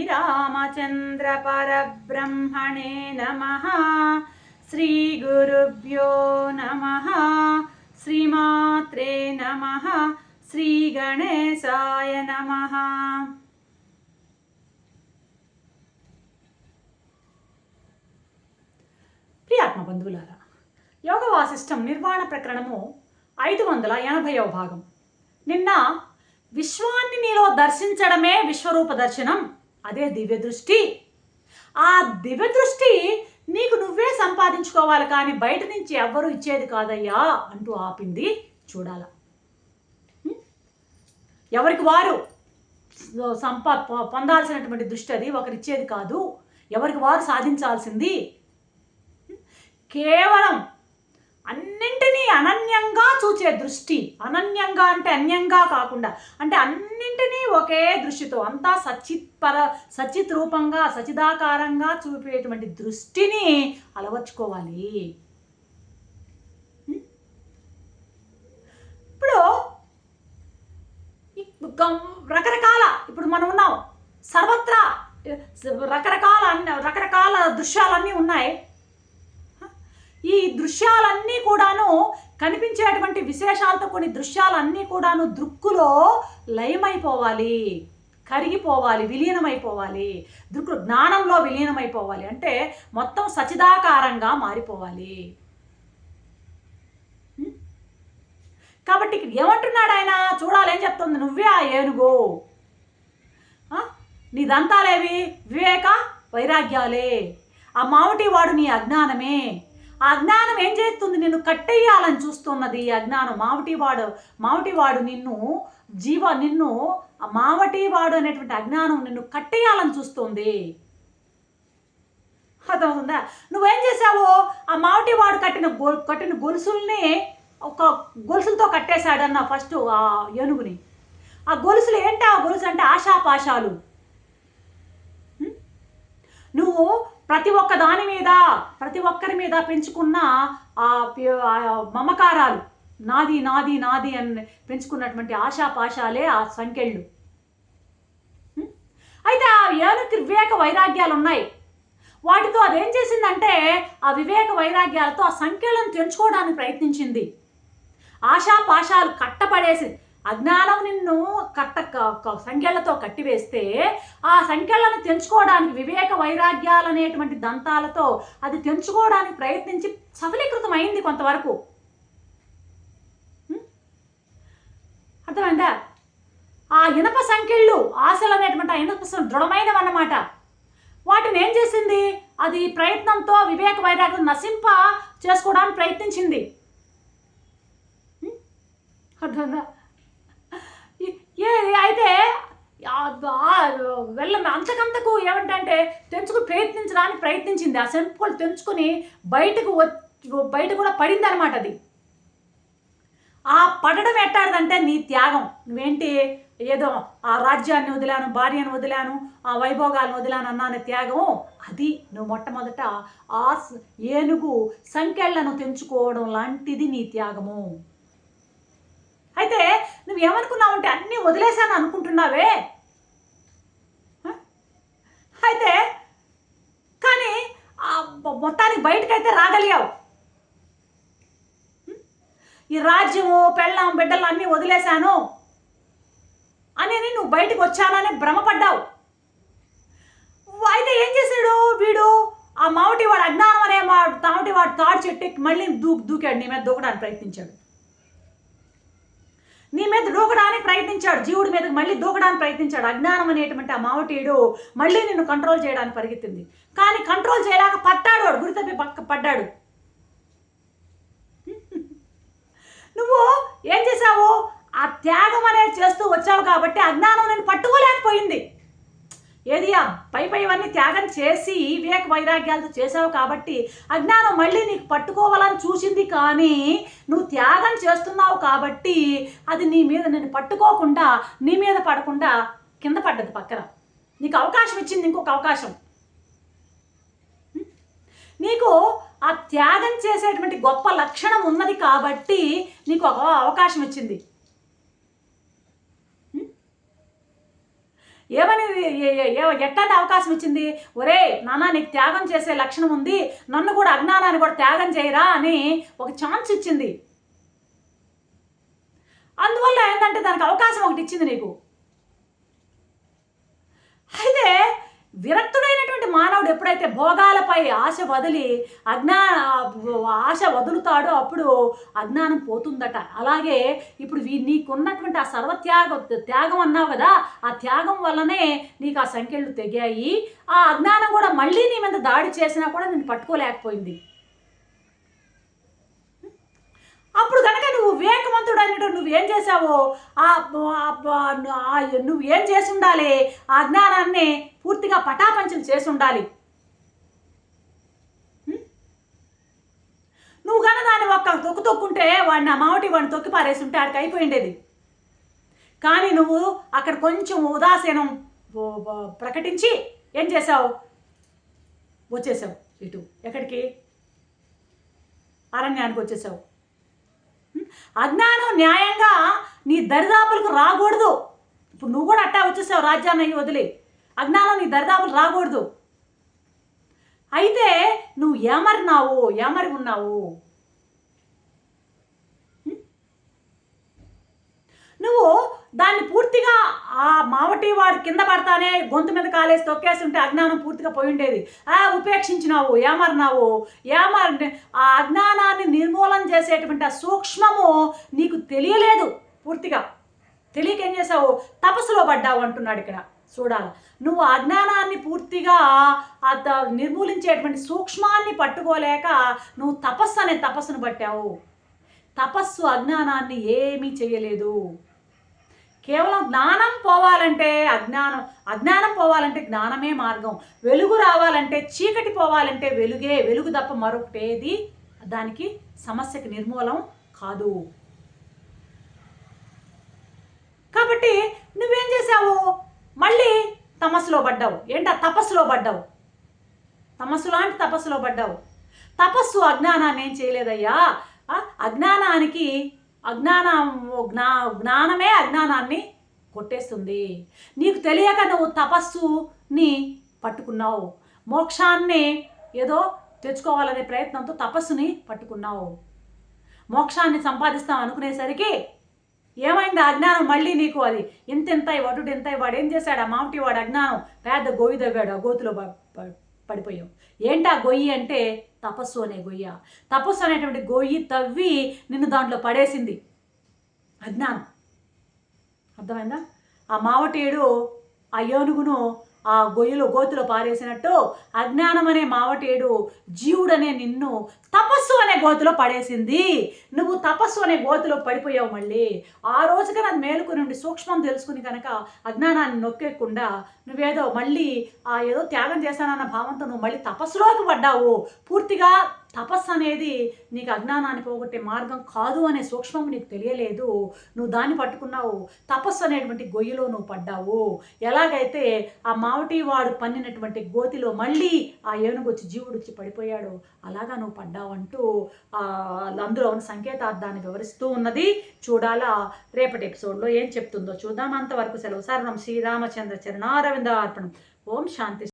శ్రీరామచంద్ర పరబ్రహ్మణే నమః. శ్రీ గురుభ్యో నమః. శ్రీమాత్రే నమః. శ్రీ గణేశాయ నమః. ప్రియాత్మ బంధువులారా, యోగ వాసిష్టం నిర్వాణ ప్రకరణము 580వ భాగం. నిన్న విశ్వాన్ని నీలో దర్శించడమే విశ్వరూప దర్శనం, అదే దివ్య దృష్టి. ఆ దివ్య దృష్టి నీకు నువ్వే సంపాదించుకోవాలి, కానీ బయట నుంచి ఎవ్వరూ ఇచ్చేది కాదయ్యా అంటూ ఆపింది. చూడాల, ఎవరికి వారు పొందాల్సినటువంటి దృష్టి అది ఒకరిచ్చేది కాదు, ఎవరికి వారు సాధించాల్సింది. కేవలం అన్నింటినీ అనన్యంగా చూచే దృష్టి. అనన్యంగా అంటే అన్యంగా కాకుండా, అంటే అన్నింటినీ ఒకే దృష్టితో అంతా సచ్చిత్ రూపంగా సచిదాకారంగా చూపేటువంటి దృష్టిని అలవర్చుకోవాలి. ఇప్పుడు ఇప్పుడు మనం ఉన్నాం, సర్వత్రా రకరకాల దృశ్యాలన్నీ ఉన్నాయి. ఈ దృశ్యాలన్నీ కూడాను కనిపించేటువంటి విశేషాలతో కొన్ని దృశ్యాలన్నీ కూడాను దృక్కులో లయమైపోవాలి, కరిగిపోవాలి, విలీనమైపోవాలి. దృక్కు జ్ఞానంలో విలీనమైపోవాలి, అంటే మొత్తం సచిదాకారంగా మారిపోవాలి. కాబట్టి ఏమంటున్నాడు ఆయన? చూడాలి, ఏం చెప్తుంది? నువ్వే ఆ ఏనుగు, నీ దంతాలేవి? వివేక వైరాగ్యాలే. ఆ మావటి వాడు నీ అజ్ఞానమే. ఆ అజ్ఞానం ఏం చేస్తుంది? నిన్ను కట్టేయాలని చూస్తున్నది అజ్ఞానం. మావటివాడు నిన్ను మావటివాడు అనేటువంటి అజ్ఞానం నిన్ను కట్టేయాలని చూస్తుంది. అర్థమవుతుందా? నువ్వేం చేసావు? ఆ మావటివాడు కట్టిన గొలుసుల్ని ఒక గొలుసులతో కట్టేశాడన్న ఫస్ట్ ఆ ఏనుగుని. ఆ గొలుసులు ఏంటి? ఆ గొలుసు అంటే ఆశాపాశాలు. నువ్వు ప్రతి ఒక్కరి మీద పెంచుకున్న ఆ మమకారాలు, నాది నాది నాది అని పెంచుకున్నటువంటి ఆశాపాశాలే ఆ సంకెళ్ళు. అయితే ఆ ఏనుగుకి వివేక వైరాగ్యాలు ఉన్నాయి. వాటితో అదేం చేసిందంటే ఆ వివేక వైరాగ్యాలతో ఆ సంఖ్యలను తెంచుకోవడానికి ప్రయత్నించింది. ఆశాపాశాలు కట్టపడేసి, అజ్ఞానం నిన్ను సంఖ్యలతో కట్టివేస్తే ఆ సంఖ్యలను తెంచుకోవడానికి వివేక వైరాగ్యాలు అనేటువంటి దంతాలతో అది తెంచుకోవడానికి ప్రయత్నించి సఫలీకృతం అయింది కొంతవరకు. అర్థమైందా? ఆ ఇనప సంఖ్యలు, ఆశలు అనేటువంటి ఆ ఇనప దృఢమైనవన్నమాట. వాటిని ఏం చేసింది? అది ప్రయత్నంతో వివేక వైరాగ్యం నశింప చేసుకోవడానికి ప్రయత్నించింది. అర్థమైందా? అయితే అంతకంతకు ఏమంటే తెంచుకుని ప్రయత్నించింది. ఆ సెంపులు తెంచుకుని బయట కూడా పడింది అనమాట. అది ఆ పడడం ఎట్టాడదంటే నీ త్యాగం. నువ్వేంటి ఏదో ఆ రాజ్యాన్ని వదిలాను, భార్యను వదిలాను, ఆ వైభోగాలను వదిలాను అన్నాను త్యాగం. అది నువ్వు మొట్టమొదట ఆ ఏనుగు సంకెళ్లను తెంచుకోవడం లాంటిది నీ త్యాగము. అయితే నువ్వేమనుకున్నావంటే అన్నీ వదిలేశాను అనుకుంటున్నావే. అయితే కానీ మొత్తానికి బయటకైతే రాగలిగావు. ఈ రాజ్యము, పెళ్ళాం, బిడ్డలు అన్నీ వదిలేశాను అనేది నువ్వు బయటకు వచ్చానని భ్రమపడ్డావు. అయితే ఏం చేశాడు వీడు? ఆ మావటివాడు అజ్ఞానం అనే మావటివాడు తాడు చెట్టుకి మళ్ళీ దూకాడు. నీ మీద దూకడానికి ప్రయత్నించాడు. జీవుడి మీదకి మళ్ళీ దూకడానికి ప్రయత్నించాడు. అజ్ఞానం అనేటువంటి ఆ మావటీయుడు మళ్ళీ నిన్ను కంట్రోల్ చేయడానికి పరిగెత్తింది. కానీ కంట్రోల్ చేయలేక పడ్డాడు. వాడు గురి తప్పి పడ్డాడు. నువ్వు ఏం చేసావు? ఆ త్యాగం అనేది చేస్తూ వచ్చావు కాబట్టి అజ్ఞానం నేను పట్టుకోలేకపోయింది. ఏది ఆ పైవన్నీ త్యాగం చేసి వివేక వైరాగ్యాలతో చేసావు కాబట్టి అజ్ఞానం మళ్ళీ నీకు పట్టుకోవాలని చూసింది. కానీ నువ్వు త్యాగం చేస్తున్నావు కాబట్టి అది నీ మీద నేను పట్టుకోకుండా, నీ మీద పడకుండా కింద పడ్డది పక్కన. నీకు అవకాశం ఇచ్చింది, ఇంకొక అవకాశం. నీకు ఆ త్యాగం చేసేటువంటి గొప్ప లక్షణం ఉన్నది కాబట్టి నీకు ఒక అవకాశం ఇచ్చింది. ఏమని ఎట్లాంటి అవకాశం ఇచ్చింది? ఒరే నాన్న, నీకు త్యాగం చేసే లక్షణం ఉంది, నన్ను కూడా అజ్ఞానాన్ని కూడా త్యాగం చేయరా అని ఒక ఛాన్స్ ఇచ్చింది. అందువల్ల ఏంటంటే దానికి అవకాశం ఒకటి ఇచ్చింది నీకు. అయితే విరక్తుడైనటువంటి మానవుడు ఎప్పుడైతే భోగాలపై ఆశ వదిలి ఆశ వదులుతాడో అప్పుడు అజ్ఞానం పోతుందట. అలాగే ఇప్పుడు నీకున్నటువంటి ఆ త్యాగం అన్నావు కదా, ఆ త్యాగం వల్లనే నీకు ఆ సంఖ్యలు తెగాయి. ఆ అజ్ఞానం కూడా మళ్ళీ నీ మీద దాడి చేసినా కూడా నేను పట్టుకోలేకపోయింది. అప్పుడు కనుక నువ్వు వివేకవంతుడు అయినట్టు నువ్వేం చేసావో నువ్వు ఏం చేసి ఉండాలి? ఆ అజ్ఞానాన్ని పూర్తిగా పటాపంచలు చేసి ఉండాలి. నువ్వు కనుక దాన్ని ఒక్క తొక్కుంటే వాడిని ఆ వాడిని తొక్కి పారేసి ఉంటే ఆడికి అయిపోయిండేది. కానీ నువ్వు అక్కడ కొంచెం ఉదాసీనం ప్రకటించి ఏం చేసావు? వచ్చేసావు ఇటు, ఎక్కడికి? అరణ్యానికి వచ్చేసావు. అజ్ఞానం న్యాయంగా నీ దరిదాపులకు రాకూడదు. ఇప్పుడు నువ్వు కూడా అట్టా వచ్చేసావు రాజ్యాన్ని వదిలి. అజ్ఞానం నీ దరిదాపులు రాకూడదు. అయితే నువ్వు ఏమరి ఉన్నావు. నువ్వు దాన్ని పూర్తిగా ఆ మావటి వాడు కింద పడతానే గొంతు మీద కాలేసి తొక్కేసి ఉంటే అజ్ఞానం పూర్తిగా పోయి ఉండేది. ఉపేక్షించినావు, ఏమన్నావు. ఆ అజ్ఞానాన్ని నిర్మూలన చేసేటువంటి ఆ సూక్ష్మము నీకు తెలియలేదు. పూర్తిగా తెలియక ఏం చేసావు? తపస్సులో పడ్డావు అంటున్నాడు ఇక్కడ. చూడాలి, నువ్వు అజ్ఞానాన్ని పూర్తిగా నిర్మూలించేటువంటి సూక్ష్మాన్ని పట్టుకోలేక నువ్వు తపస్సును పట్టావు. తపస్సు అజ్ఞానాన్ని ఏమీ చేయలేదు. కేవలం జ్ఞానం పోవాలంటే అజ్ఞానం పోవాలంటే జ్ఞానమే మార్గం. వెలుగు రావాలంటే చీకటి పోవాలంటే వెలుగు తప్ప మరొకటేది దానికి సమస్యకి నిర్మూలం కాదు. కాబట్టి నువ్వేం చేసావు? మళ్ళీ తమస్సులో పడ్డావు. ఏంటా? తపస్సులో పడ్డావు. తమస్సు లాంటి తపస్సులో పడ్డావు. తపస్సు అజ్ఞానాన్ని ఏం చేయలేదయ్యా. జ్ఞానమే అజ్ఞానాన్ని కొట్టేస్తుంది. నీకు తెలియక నువ్వు తపస్సుని పట్టుకున్నావు. మోక్షాన్ని ఏదో తెచ్చుకోవాలనే ప్రయత్నంతో తపస్సుని పట్టుకున్నావు. మోక్షాన్ని సంపాదిస్తాం అనుకునేసరికి ఏమైంది? అజ్ఞానం మళ్ళీ నీకు అది ఇంతెంతాయి వటుడు ఎంతాయి. వాడు ఏం చేశాడు? ఆ మామటి వాడు అజ్ఞానం పెద్ద గొయ్యి తవ్వాడు. ఆ గోతులో పడిపోయావు. ఏంటా గొయ్యి అంటే? తపస్సు అనే గొయ్య. తపస్సు అనేటువంటి గొయ్యి తవ్వి నిన్ను దాంట్లో పడేసింది అజ్ఞానం. అర్థమైందా? ఆ మావటేడు ఆ ఏనుగును ఆ గోతులో పారేసినట్టు అజ్ఞానం అనే మావటేడు జీవుడనే నిన్ను తపస్సు అనే గోతులో పడేసింది. నువ్వు తపస్సు అనే గోతులో పడిపోయావు. మళ్ళీ ఆ రోజుగా అది మేలుకుని ఉండి సూక్ష్మం తెలుసుకుని కనుక అజ్ఞానాన్ని నొక్కేయకుండా నువ్వేదో మళ్ళీ ఏదో త్యాగం చేశానన్న భావంతో నువ్వు మళ్ళీ తపస్సులోకి పడ్డావు. పూర్తిగా తపస్సు అనేది నీకు అజ్ఞానాన్ని పోగొట్టే మార్గం కాదు అనే సూక్ష్మం నీకు తెలియలేదు. నువ్వు దాన్ని పట్టుకున్నావు. తపస్సు అనేటువంటి గొయ్యిలో నువ్వు పడ్డావు. ఎలాగైతే ఆ మావటి వాడు పన్నినటువంటి గోతిలో మళ్ళీ ఆ ఏనుగు వచ్చి జీవుడు వచ్చి పడిపోయాడు, అలాగా నువ్వు పడ్డావంటూ అందులో ఉన్న సంకేతార్థాన్ని వివరిస్తూ ఉన్నది. చూడాలా రేపటి ఎపిసోడ్లో ఏం చెప్తుందో చూద్దాం. అంతవరకు సెలవు. సర్వం శ్రీరామచంద్ర చరణారవింద అర్పణం. ఓం శాంతి.